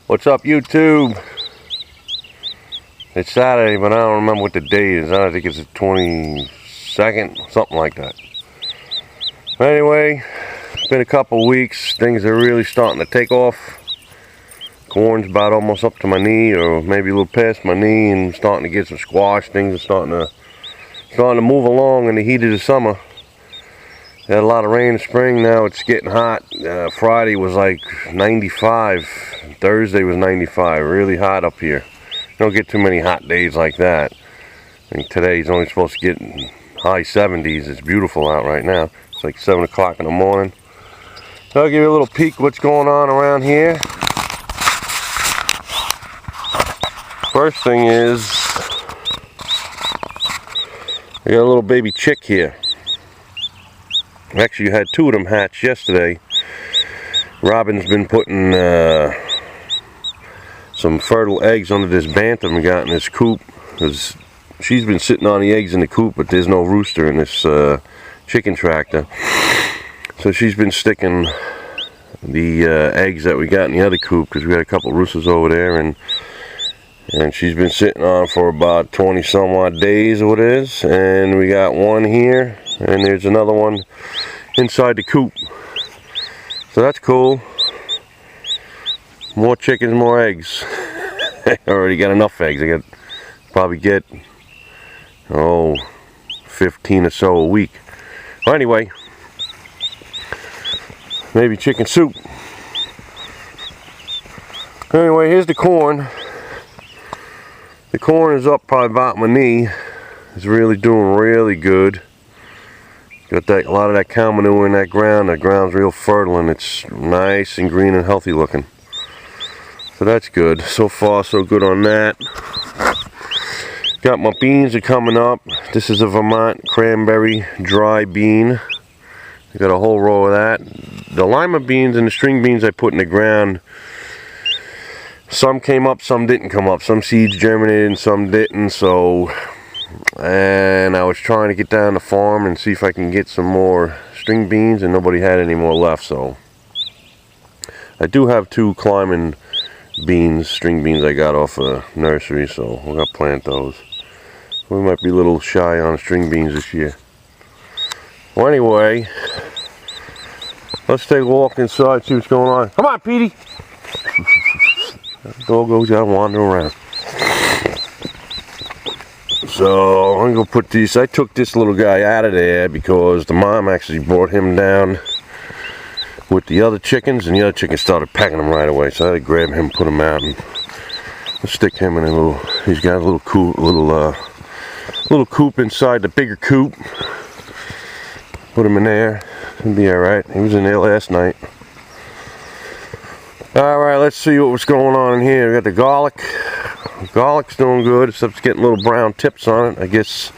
What's up, YouTube? It's Saturday, but I don't remember what the date is. I think it's the 22nd, something like that. But anyway, it's been a couple weeks. Things are really starting to take off. Corn's about almost up to my knee, or maybe a little past my knee, and starting to get some squash. Things are starting to move along in the heat of the summer. Had a lot of rain in the spring. Now it's getting hot. Friday was like 95. Thursday was 95. Really hot up here. Don't get too many hot days like that. I mean, today's only supposed to get high 70s. It's beautiful out right now. It's like 7 o'clock in the morning. So I'll give you a little peek what's going on around here. First thing is, I got a little baby chick here. Actually, you had 2 of them hatch yesterday. Robin's been putting some fertile eggs under this bantam we got in this coop. She's been sitting on the eggs in the coop, but there's no rooster in this chicken tractor. So she's been sticking the eggs that we got in the other coop, because we had a couple roosters over there, and she's been sitting on for about 20 some odd days, what it is. And we got one here, and there's another one inside the coop. So that's cool. More chickens, more eggs. I already got enough eggs. I probably get 15 or so a week. Well, anyway, maybe chicken soup. Anyway, here's the corn. The corn is up probably about my knee. It's really doing really good. Got a lot of that cow manure in that ground. That ground's real fertile, and it's nice and green and healthy looking. So that's good. So far, so good on that. Got my beans are coming up. This is a Vermont cranberry dry bean. I got a whole row of that. The lima beans and the string beans I put in the ground, some came up, some didn't come up. Some seeds germinated and some didn't. And I was trying to get down the farm and see if I can get some more string beans, and nobody had any more left. So I do have 2 climbing beans, string beans I got off a nursery, so we're gonna plant those. We might be a little shy on string beans this year. Well, anyway, let's take a walk inside, see what's going on. Come on, Petey. That dog goes out wandering around. So I'm gonna put these. I took this little guy out of there because the mom actually brought him down with the other chickens, and the other chickens started pecking him right away. So I had to grab him, put him out, and stick him in a little. He's got a little coop, little coop inside the bigger coop. Put him in there. He'll be all right. He was in there last night. All right, let's see what's going on in here. We got the garlic. The garlic's doing good, except it's getting little brown tips on it. I guess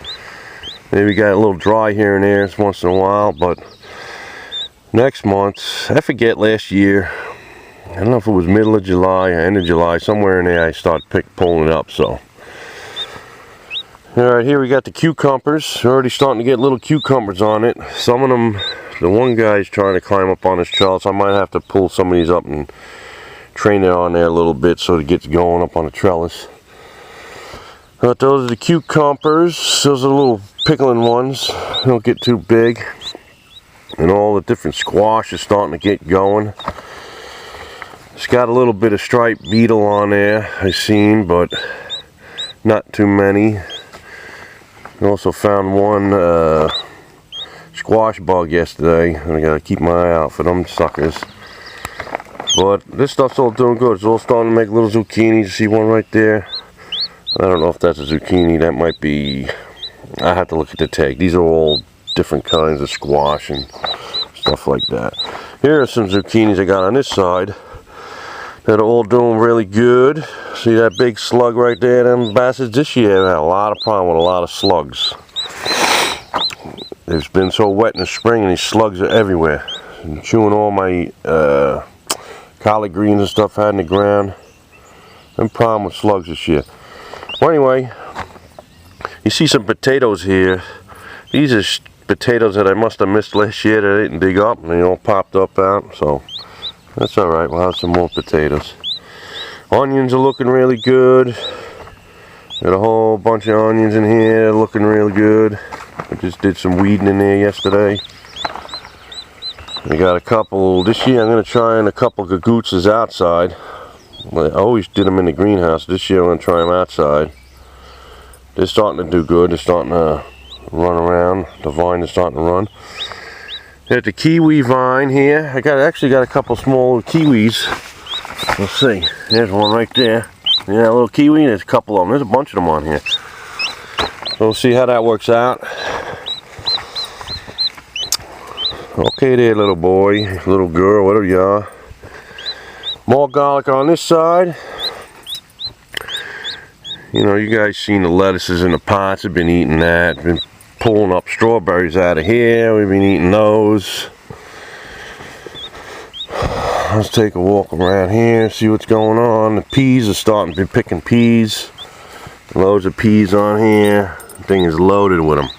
maybe got a little dry here and there once in a while, but next month, I forget, last year, I don't know if it was middle of July or end of July, somewhere in there I start pulling it up. So alright, here we got the cucumbers. We're already starting to get little cucumbers on it. Some of them, the one guy's trying to climb up on this trellis. I might have to pull some of these up and train it on there a little bit so it gets going up on the trellis. But those are the cucumbers. Those are the little pickling ones. They don't get too big. And all the different squash is starting to get going. It's got a little bit of striped beetle on there, I seen, but not too many. I also found one squash bug yesterday, and I gotta keep my eye out for them suckers. But this stuff's all doing good. It's all starting to make little zucchinis. You see one right there? I don't know if that's a zucchini. That might be, I have to look at the tag. These are all different kinds of squash and stuff like that. Here are some zucchinis I got on this side that are all doing really good. See that big slug right there? Them bastards this year had a lot of problem with a lot of slugs. It's been so wet in the spring, and these slugs are everywhere. And chewing all my collard greens and stuff I had in the ground. No problem with slugs this year. Well, anyway, you see some potatoes here. These are potatoes that I must have missed last year that I didn't dig up, and they all popped up out, so that's alright. We'll have some more potatoes. Onions are looking really good. Got a whole bunch of onions in here looking really good. I just did some weeding in there yesterday. We got a couple, this year I'm going to try a couple gagootzes outside. I always did them in the greenhouse. This year I'm going to try them outside. They're starting to do good. They're starting to run around. The vine is starting to run. Got the kiwi vine here. I actually got a couple small kiwis. Let's see. There's one right there. Yeah, a little kiwi. There's a couple of them. There's a bunch of them on here. So we'll see how that works out. Okay there, little boy, little girl, whatever you are. More garlic on this side. You know, you guys seen the lettuces in the pots. I've been eating that. Been pulling up strawberries out of here. We've been eating those. Let's take a walk around here, see what's going on. The peas are starting to be picking peas. Loads of peas on here. The thing is loaded with them.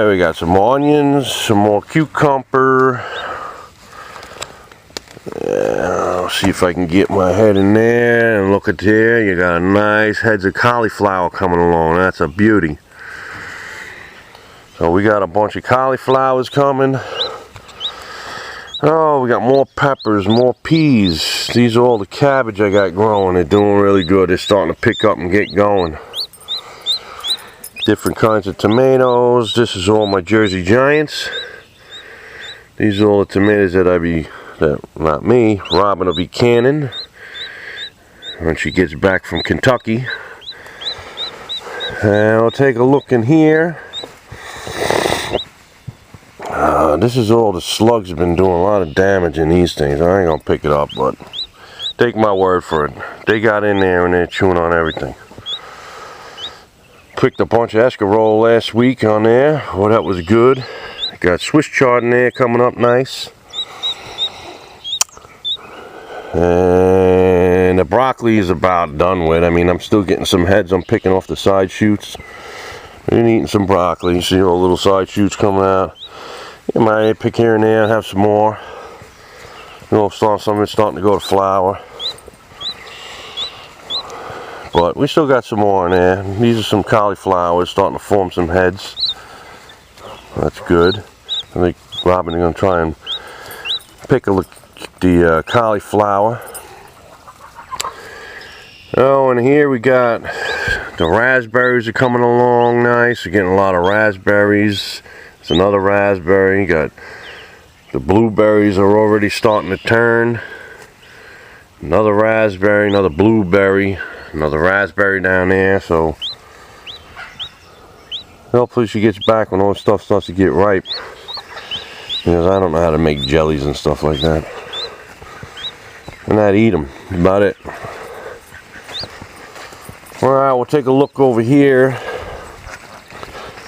We got some onions, some more cucumber. I'll see if I can get my head in there and look at there. You got nice heads of cauliflower coming along. That's a beauty. So we got a bunch of cauliflowers coming. Oh, we got more peppers, more peas. These are all the cabbage I got growing. They're doing really good. They're starting to pick up and get going. Different kinds of tomatoes. This is all my Jersey Giants. These are all the tomatoes not me, Robin will be canning when she gets back from Kentucky. And I'll take a look in here. This is all the slugs have been doing a lot of damage in these things. I ain't gonna pick it up, but take my word for it. They got in there and they're chewing on everything. Picked a bunch of escarole last week on there. Oh, that was good. Got Swiss chard in there coming up nice. And the broccoli is about done with. I mean, I'm still getting some heads. I'm picking off the side shoots. Been eating some broccoli. You see all the little side shoots coming out. You might pick here and there and have some more. You know, some of it's starting to go to flower. But we still got some more in there. These are some cauliflowers starting to form some heads. That's good. I think Robin is going to try and pick a look at the cauliflower. Oh, and here we got the raspberries are coming along nice. We're getting a lot of raspberries. It's another raspberry. You got the blueberries are already starting to turn. Another raspberry, another blueberry. Another raspberry down there, so hopefully she gets back when all this stuff starts to get ripe. Because I don't know how to make jellies and stuff like that. And I'd eat them. That's about it. Alright, we'll take a look over here.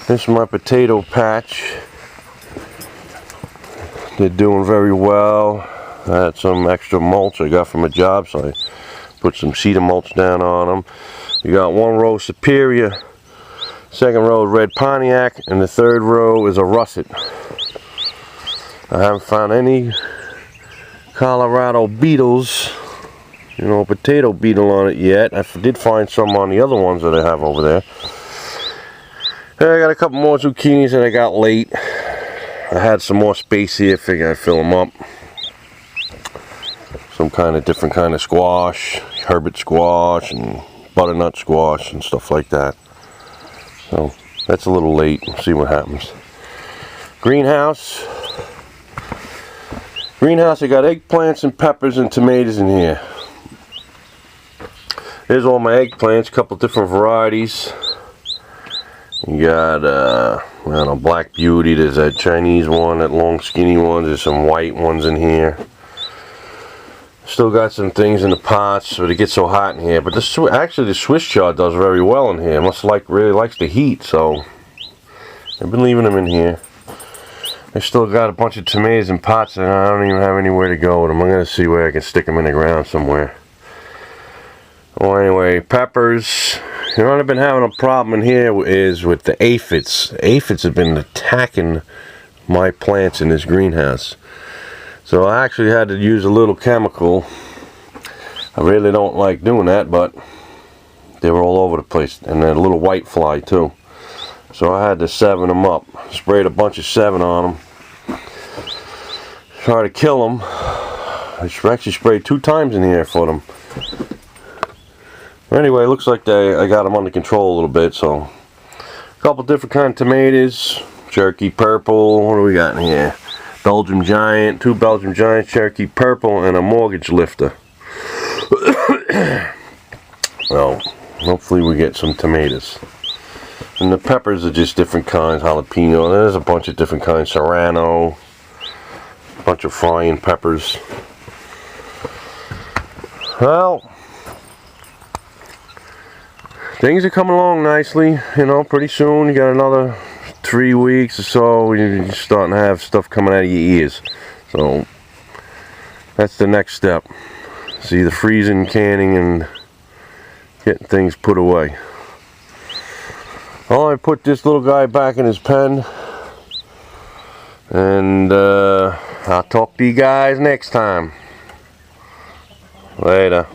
This is my potato patch. They're doing very well. I had some extra mulch I got from a job, so I put some cedar mulch down on them. You got one row Superior, second row Red Pontiac, and the third row is a Russet. I haven't found any Colorado beetles, you know, potato beetle on it yet. I did find some on the other ones that I have over there. And I got a couple more zucchinis that I got late. I had some more space here, figured I'd fill them up. Some kind of different kind of squash, Herbert squash and butternut squash and stuff like that. So that's a little late. We'll see what happens. Greenhouse. Greenhouse, I got eggplants and peppers and tomatoes in here. Here's all my eggplants, a couple different varieties. You got, I don't know, Black Beauty. There's that Chinese one, that long skinny one. There's some white ones in here. Still got some things in the pots, but it gets so hot in here. But actually, the Swiss chard does very well in here. Really likes the heat, so I've been leaving them in here. I still got a bunch of tomatoes in pots, and I don't even have anywhere to go with them. I'm going to see where I can stick them in the ground somewhere. Well, anyway, peppers. You know what I've been having a problem in here is with the aphids. Aphids have been attacking my plants in this greenhouse. So I actually had to use a little chemical I really don't like doing that, but they were all over the place, and then a little white fly too. So I had to 7 them up. Sprayed a bunch of 7 on them. Try to kill them. I actually sprayed 2 times in here for them. Anyway, looks like I got them under control a little bit. So a couple different kind of tomatoes. Cherokee purple. What do we got in here? Belgium giant. 2 Belgium giants, Cherokee purple, and a mortgage lifter. Well, hopefully we get some tomatoes. And the peppers are just different kinds. Jalapeno. There's a bunch of different kinds. Serrano. A bunch of frying peppers. Well, things are coming along nicely. You know, pretty soon you got another 3 weeks or so. You're starting to have stuff coming out of your ears. So that's the next step. See the freezing, canning, and getting things put away. Well, I put this little guy back in his pen, and I'll talk to you guys next time. Later.